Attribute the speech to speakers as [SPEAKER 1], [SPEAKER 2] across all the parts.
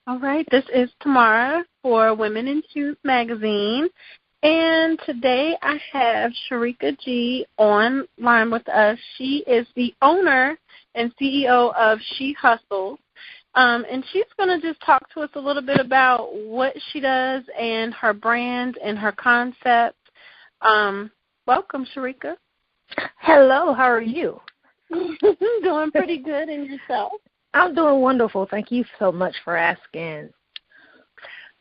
[SPEAKER 1] All right, this is Tamara for Women in Shoe Magazine, and today I have Schericka G online with us. She is the owner and CEO of S.H.E, and she's going to just talk to us a little bit about what she does and her brand and her concept. Welcome, Schericka.
[SPEAKER 2] Hello, how are you?
[SPEAKER 1] Doing pretty good, and yourself?
[SPEAKER 2] I'm doing wonderful. Thank you so much for asking.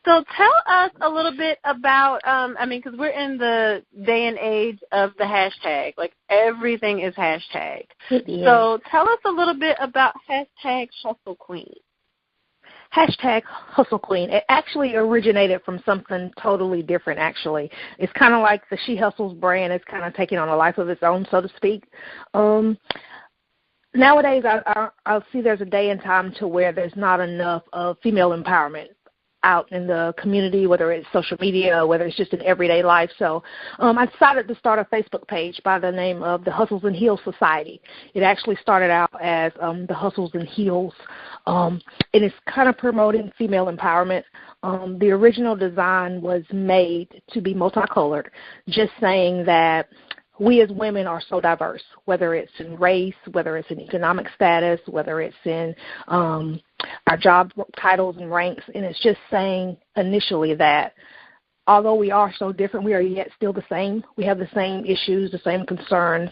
[SPEAKER 1] So tell us a little bit about, because we're in the day and age of the hashtag. Like, everything is hashtag.
[SPEAKER 2] Yeah.
[SPEAKER 1] So tell us a little bit about hashtag Hustle Queen.
[SPEAKER 2] Hashtag Hustle Queen. It actually originated from something totally different, actually. It's kind of like the She Hustles brand is kind of taking on a life of its own, so to speak. Nowadays, I'll see there's a day and time to where there's not enough of female empowerment out in the community, whether it's social media, whether it's just in everyday life. So I decided to start a Facebook page by the name of the Hustles and Heels Society. It actually started out as the Hustles and Heels, and it's kind of promoting female empowerment. The original design was made to be multicolored, just saying that we as women are so diverse, whether it's in race, whether it's in economic status, whether it's in our job titles and ranks, and it's just saying initially that although we are so different, we are yet still the same. We have the same issues, the same concerns.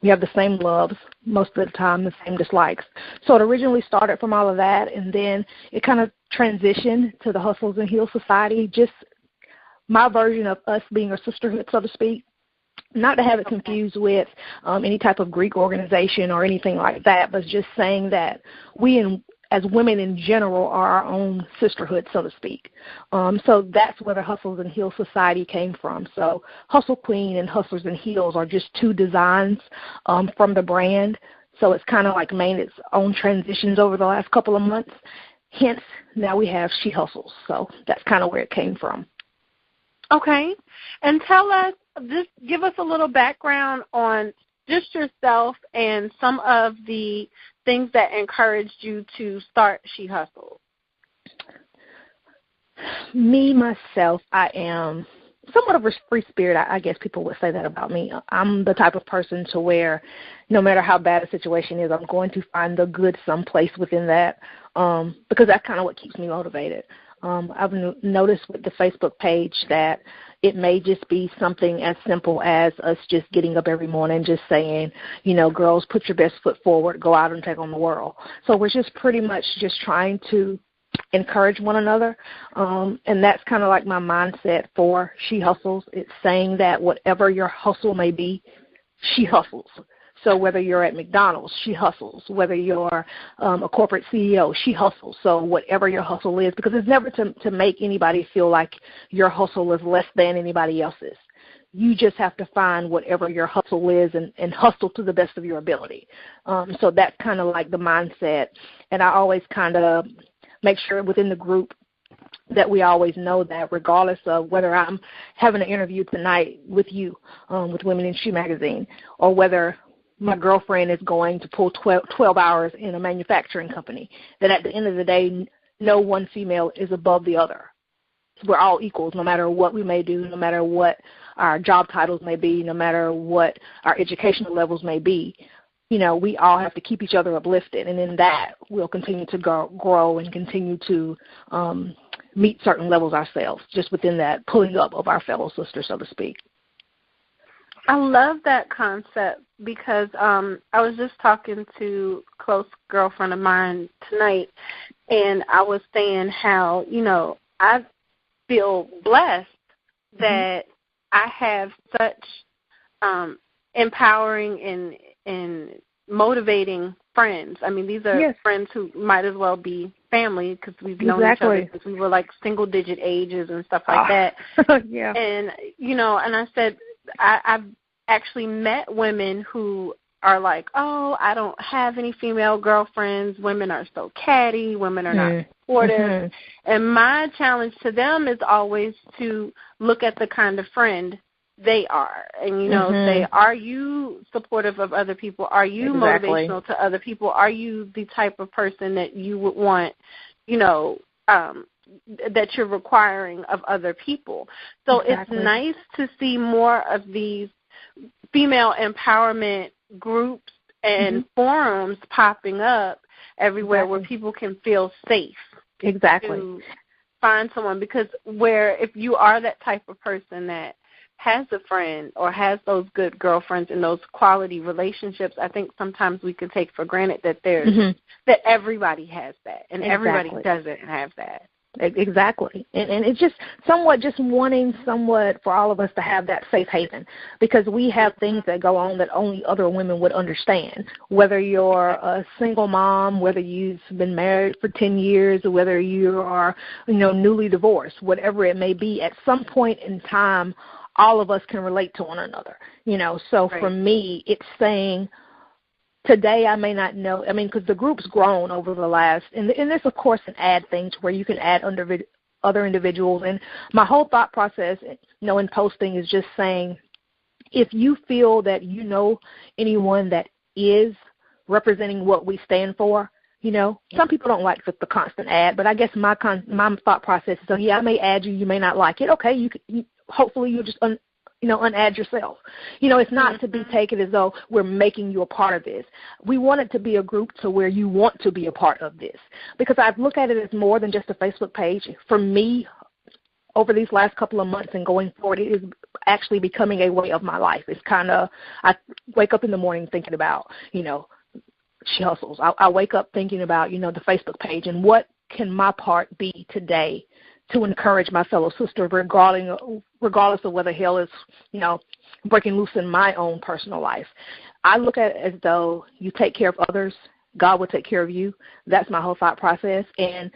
[SPEAKER 2] We have the same loves, most of the time the same dislikes. So it originally started from all of that, and then it kind of transitioned to the Hustles and Heels Society, just my version of us being a sisterhood, so to speak. Not to have it confused with any type of Greek organization or anything like that, but just saying that we as women in general are our own sisterhood, so to speak. So that's where the Hustles and Heels Society came from. So Hustle Queen and Hustlers and Heels are just two designs from the brand. So it's kind of like made its own transitions over the last couple of months. Hence, now we have She Hustles. So that's kind of where it came from.
[SPEAKER 1] Okay. And tell us, just give us a little background on just yourself and some of the things that encouraged you to start She Hustles.
[SPEAKER 2] Me, myself, I am somewhat of a free spirit. I guess people would say that about me. I'm the type of person to where no matter how bad a situation is, I'm going to find the good someplace within that because that's kind of what keeps me motivated. I've noticed with the Facebook page that it may just be something as simple as us just getting up every morning just saying, girls, put your best foot forward, go out and take on the world. So we're just pretty much just trying to encourage one another, and that's kind of like my mindset for She Hustles. It's saying that whatever your hustle may be, she hustles. So whether you're at McDonald's, she hustles. Whether you're a corporate CEO, she hustles. So whatever your hustle is, because it's never to make anybody feel like your hustle is less than anybody else's. You just have to find whatever your hustle is and hustle to the best of your ability. So that's kind of like the mindset. And I always kind of make sure within the group that we always know that regardless of whether I'm having an interview tonight with you, with Women in Shoe Magazine, or whether my girlfriend is going to pull 12 hours in a manufacturing company, that at the end of the day, no one female is above the other. We're all equals no matter what we may do, no matter what our job titles may be, no matter what our educational levels may be. We all have to keep each other uplifted, and in that we'll continue to grow and continue to meet certain levels ourselves, just within that pulling up of our fellow sisters, so to speak.
[SPEAKER 1] I love that concept because I was just talking to a close girlfriend of mine tonight, and I was saying how, I feel blessed that I have such empowering and motivating friends. I mean, these are friends who might as well be family because we've known each other since we were like single-digit ages and stuff like that.
[SPEAKER 2] Yeah.
[SPEAKER 1] And, and I said, I've actually met women who are like, oh, I don't have any female girlfriends. Women are so catty. Women are not supportive. And my challenge to them is always to look at the kind of friend they are and, say, are you supportive of other people? Are you motivational to other people? Are you the type of person that you would want, that you're requiring of other people. So
[SPEAKER 2] Exactly.
[SPEAKER 1] It's nice to see more of these female empowerment groups and forums popping up everywhere where people can feel safe.
[SPEAKER 2] Exactly.
[SPEAKER 1] To find someone, because if you are that type of person that has a friend or has those good girlfriends and those quality relationships, I think sometimes we can take for granted that that everybody has that, and everybody doesn't have that.
[SPEAKER 2] Exactly. And it's just wanting for all of us to have that safe haven, because we have things that go on that only other women would understand, whether you're a single mom, whether you've been married for 10 years, or whether you are, newly divorced, whatever it may be. At some point in time, all of us can relate to one another, So for me, it's saying, today I may not know, because the group's grown over the last, and this, of course, an ad thing to where you can add other individuals. And my whole thought process, in posting is just saying, if you feel that you know anyone that is representing what we stand for, some people don't like the constant ad, but I guess my thought process is, I may add you, you may not like it. Okay, hopefully you'll just unadd yourself. It's not to be taken as though we're making you a part of this. We want it to be a group to where you want to be a part of this, because I've looked at it as more than just a Facebook page. For me, over these last couple of months and going forward, it is actually becoming a way of my life. It's kind of, I wake up in the morning thinking about, She Hustles. I wake up thinking about, the Facebook page, and what can my part be today to encourage my fellow sister, regardless of whether hell is, breaking loose in my own personal life. I look at it as though you take care of others, God will take care of you. That's my whole thought process. And,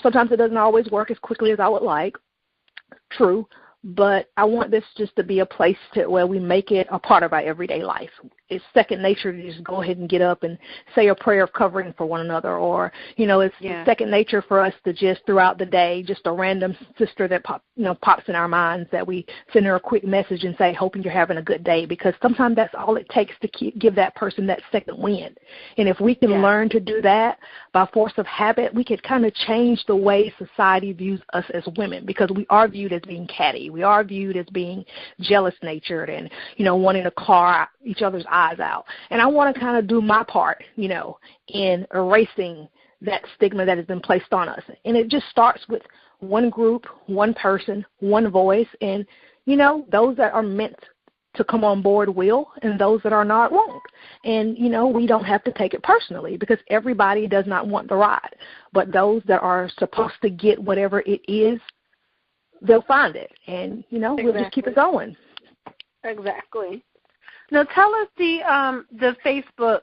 [SPEAKER 2] sometimes it doesn't always work as quickly as I would like. True. But I want this just to be a place where we make it a part of our everyday life. It's second nature to just go ahead and get up and say a prayer of covering for one another, or, it's second nature for us to just throughout the day, just a random sister that pops in our minds, that we send her a quick message and say, hoping you're having a good day, because sometimes that's all it takes to give that person that second wind. And if we can learn to do that by force of habit, we could kind of change the way society views us as women, because we are viewed as being catty. We are viewed as being jealous-natured and, wanting to claw each other's eyes out. And I want to kind of do my part, in erasing that stigma that has been placed on us. And it just starts with one group, one person, one voice. And, those that are meant to come on board will, and those that are not won't. And, we don't have to take it personally, because everybody does not want the ride. But those that are supposed to get whatever it is, they'll find it. And, we'll just keep it going.
[SPEAKER 1] Exactly. Now tell us the Facebook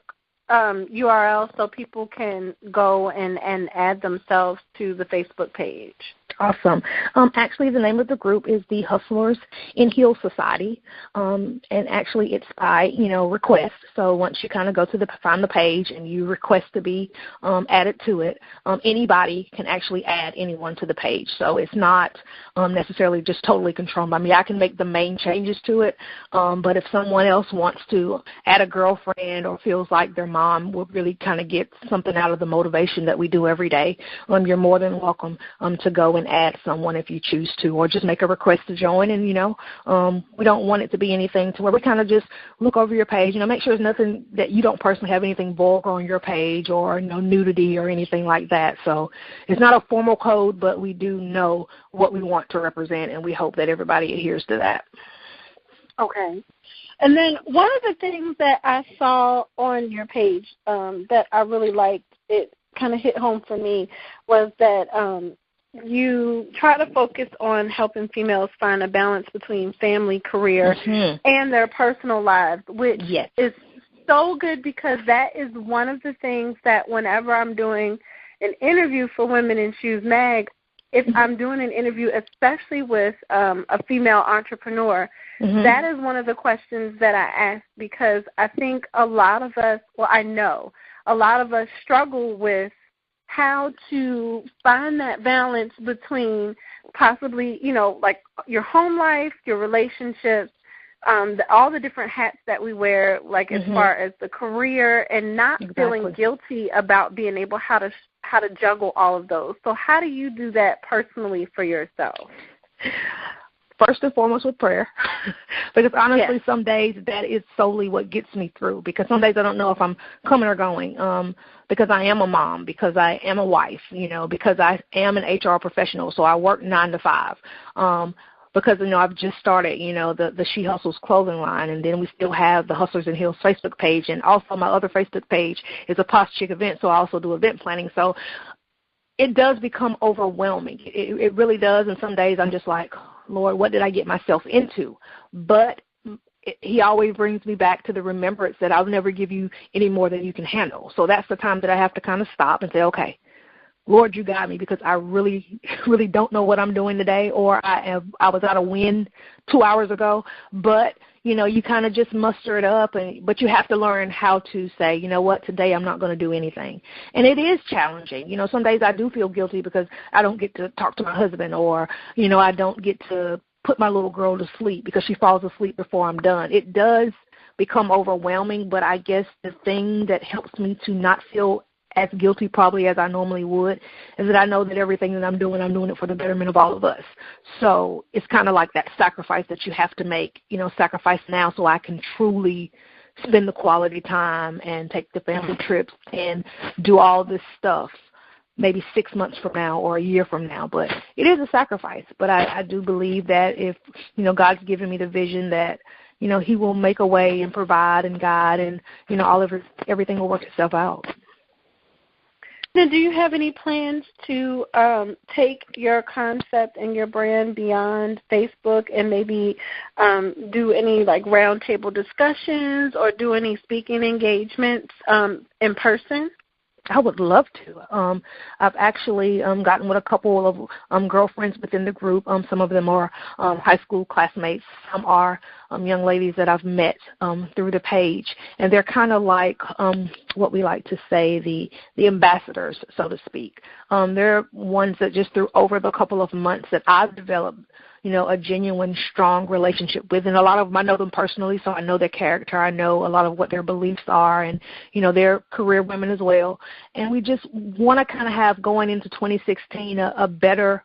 [SPEAKER 1] URL so people can go and add themselves to the Facebook page.
[SPEAKER 2] Awesome. Actually, the name of the group is the Hustlers in Heels Society, and actually it's by, request. So once you kind of go to find the page and you request to be added to it, anybody can actually add anyone to the page. So it's not necessarily just totally controlled by me. I can make the main changes to it, but if someone else wants to add a girlfriend or feels like their mom will really kind of get something out of the motivation that we do every day, you're more than welcome to go and add someone if you choose to, or just make a request to join. And, we don't want it to be anything to where we kind of just look over your page, make sure there's nothing that you don't personally have anything vulgar on your page, or, nudity or anything like that. So it's not a formal code, but we do know what we want to represent, and we hope that everybody adheres to that.
[SPEAKER 1] Okay. And then one of the things that I saw on your page that I really liked, it kind of hit home for me, was that you try to focus on helping females find a balance between family, career, and their personal lives, which is so good, because that is one of the things that whenever I'm doing an interview for Women in Shoes Mag, if I'm doing an interview, especially with a female entrepreneur, that is one of the questions that I ask, because I think a lot of us, I know a lot of us struggle with how to find that balance between possibly, like your home life, your relationships, all the different hats that we wear, like as far as the career, and not feeling guilty about being able how to juggle all of those. So how do you do that personally for yourself?
[SPEAKER 2] First and foremost with prayer, because honestly,
[SPEAKER 1] yes.
[SPEAKER 2] some days that is solely what gets me through, because some days I don't know if I'm coming or going, because I am a mom, because I am a wife, because I am an HR professional, so I work 9 to 5, because, I've just started, the She Hustles clothing line, and then we still have the Hustlers and Heels Facebook page, and also my other Facebook page is a Posh Chick event, so I also do event planning, so it does become overwhelming. It really does, and some days I'm just like, Lord, what did I get myself into? But he always brings me back to the remembrance that I'll never give you any more than you can handle. So that's the time that I have to kind of stop and say, okay, Lord, you got me, because I really, really don't know what I'm doing today, or I was out of wind 2 hours ago. But, you kind of just muster it up, but you have to learn how to say, you know what, today I'm not going to do anything. And it is challenging. Some days I do feel guilty because I don't get to talk to my husband, or, I don't get to put my little girl to sleep because she falls asleep before I'm done. It does become overwhelming, but I guess the thing that helps me to not feel as guilty probably as I normally would is that I know that everything that I'm doing it for the betterment of all of us. So it's kind of like that sacrifice that you have to make, sacrifice now so I can truly spend the quality time and take the family trips and do all this stuff maybe 6 months from now or a year from now. But it is a sacrifice. But I do believe that if, God's given me the vision that, he will make a way and provide and guide, and, everything will work itself out.
[SPEAKER 1] Now, do you have any plans to take your concept and your brand beyond Facebook and maybe do any roundtable discussions or do any speaking engagements in person?
[SPEAKER 2] I would love to. I've actually gotten with a couple of girlfriends within the group. Some of them are high school classmates. Some are young ladies that I've met through the page. And they're kind of like what we like to say, the ambassadors, so to speak. They're ones that just through over the couple of months that I've developed, a genuine, strong relationship with. And a lot of them, I know them personally, so I know their character. I know a lot of what their beliefs are, and, they're career women as well. And we just want to kind of have, going into 2016, a better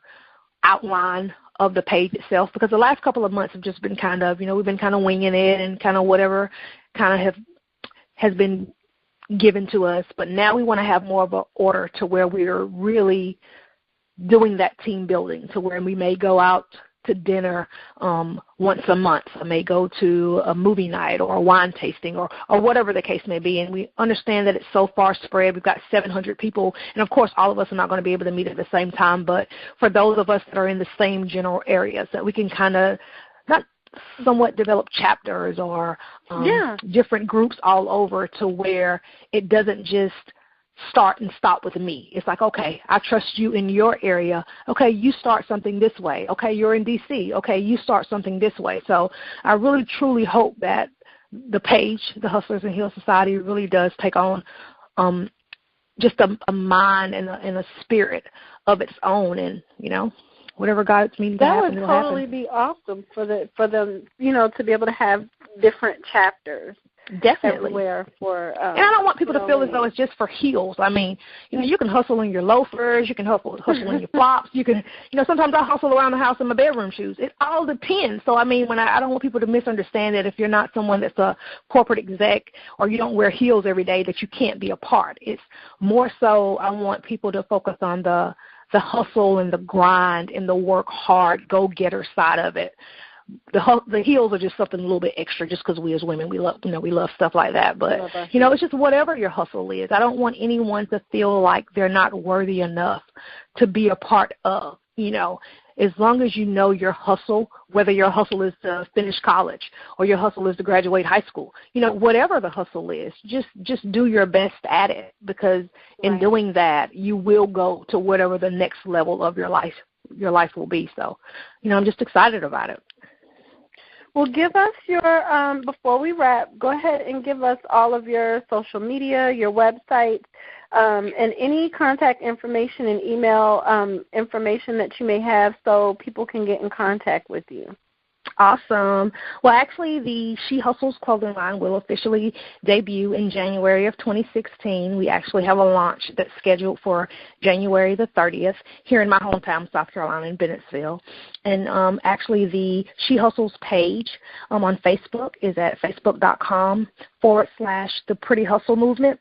[SPEAKER 2] outline of the page itself, because the last couple of months have just been kind of, we've been kind of winging it and kind of whatever kind of has been given to us. But now we want to have more of an order to where we're really doing that team building, to where we may go out to dinner once a month. I may go to a movie night or a wine tasting or whatever the case may be. And we understand that it's so far spread. We've got 700 people. And, of course, all of us are not going to be able to meet at the same time. But for those of us that are in the same general areas, that we can kind of not somewhat develop chapters or different groups all over, to where it doesn't just start and stop with me. It's like, okay, I trust you in your area. Okay, you start something this way. Okay, you're in D.C. Okay, you start something this way. So I really, truly hope that the page, the Hustlers and Heels Society, really does take on just a mind and a spirit of its own, and, whatever God's meaning to happen,
[SPEAKER 1] that would totally be awesome for them, to be able to have different chapters.
[SPEAKER 2] Definitely.
[SPEAKER 1] Everywhere for,
[SPEAKER 2] and I don't want people to feel as though it's just for heels. I mean, you can hustle in your loafers, you can hustle in your flops, you can, sometimes I hustle around the house in my bedroom shoes. It all depends. So, I mean, I don't want people to misunderstand that if you're not someone that's a corporate exec or you don't wear heels every day, that you can't be a part. It's more so I want people to focus on the hustle and the grind and the work hard, go-getter side of it. The heels are just something a little bit extra, just because we as women, we love stuff like that. But, it's just whatever your hustle is. I don't want anyone to feel like they're not worthy enough to be a part of, as long as you know your hustle, whether your hustle is to finish college or your hustle is to graduate high school, whatever the hustle is, just do your best at it, because in doing that, you will go to whatever the next level of your life will be. So, I'm just excited about it.
[SPEAKER 1] Well, give us your, before we wrap, go ahead and give us all of your social media, your website, and any contact information and email information that you may have, so people can get in contact with you.
[SPEAKER 2] Awesome. Well, actually, the She Hustles clothing line will officially debut in January of 2016. We actually have a launch that's scheduled for January the 30th here in my hometown, South Carolina, in Bennettsville. And actually, the She Hustles page on Facebook is at facebook.com/The Pretty Hustle Movement.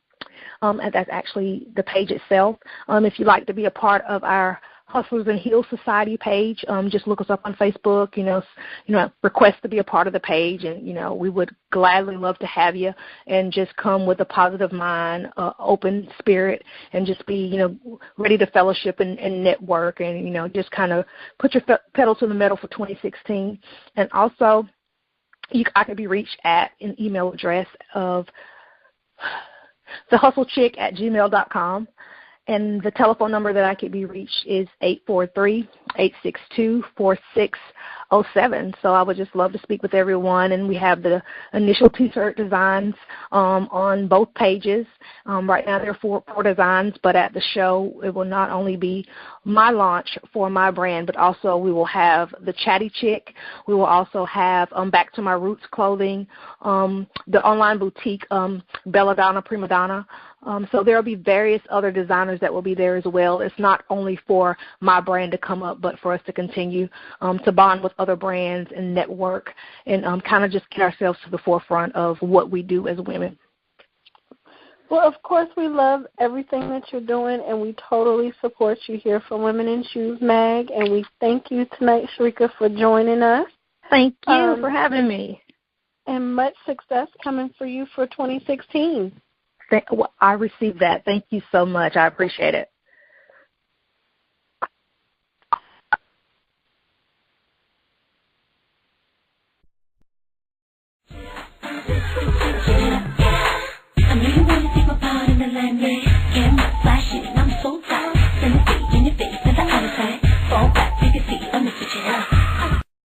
[SPEAKER 2] And that's actually the page itself. If you'd like to be a part of our Hustlers and Heels Society page, just look us up on Facebook, request to be a part of the page, and, we would gladly love to have you, and just come with a positive mind, open spirit, and just be, ready to fellowship and network, and, just kind of put your pedal to the metal for 2016. And also, I can be reached at an email address of thehustlechick@gmail.com. And the telephone number that I could be reached is 843-862-4607. So I would just love to speak with everyone. And we have the initial T-shirt designs on both pages. Right now there are four designs, but at the show it will not only be my launch for my brand, but also we will have the Chatty Chick. We will also have Back to My Roots clothing, the online boutique Belladonna Prima Donna. So there will be various other designers that will be there as well. It's not only for my brand to come up, but for us to continue to bond with other brands and network and kind of just get ourselves to the forefront of what we do as women.
[SPEAKER 1] Well, of course, we love everything that you're doing, and we totally support you here for Women in Shoes Mag. And we thank you tonight, Schericka, for joining us.
[SPEAKER 2] Thank you for having me.
[SPEAKER 1] And much success coming for you for 2016.
[SPEAKER 2] I received that. Thank you so much. I appreciate it.